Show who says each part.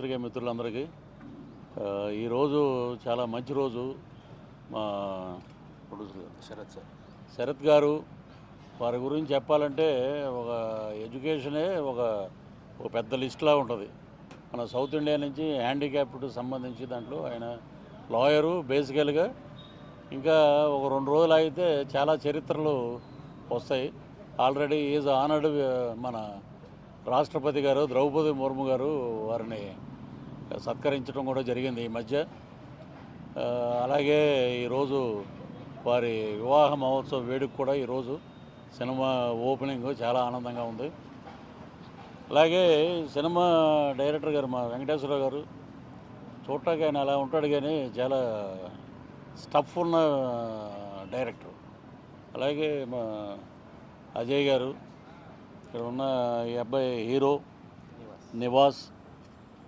Speaker 1: పత్రికా మిత్రులందరికీ ఈరోజు చాలా మంచి రోజు. మా ప్రొడ్యూసర్ శరత్ గారు వారి గురించి చెప్పాలంటే ఒక ఎడ్యుకేషనే ఒక పెద్ద లిస్ట్లా ఉంటుంది. మన సౌత్ ఇండియా నుంచి హ్యాండిక్యాప్డ్ సంబంధించి దాంట్లో ఆయన లాయరు బేసికల్గా. ఇంకా ఒక 2 రోజులు అయితే చాలా చరిత్రలు వస్తాయి. Already is honoured. మన రాష్ట్రపతి గారు ద్రౌపది ముర్ము గారు వారిని సత్కరించడం కూడా జరిగింది ఈ మధ్య. అలాగే ఈరోజు వారి వివాహ మహోత్సవ వేడుక కూడా ఈరోజు సినిమా ఓపెనింగ్ చాలా ఆనందంగా ఉంది. అలాగే సినిమా డైరెక్టర్ గారు మా వెంకటేశ్వరరావు గారు చూడటానికి ఆయన అలా ఉంటాడు, కానీ చాలా స్టఫ్ ఉన్న డైరెక్టర్. అలాగే మా అజయ్ గారు, ఇక్కడ ఉన్న ఈ అబ్బాయి హీరో నివాస్,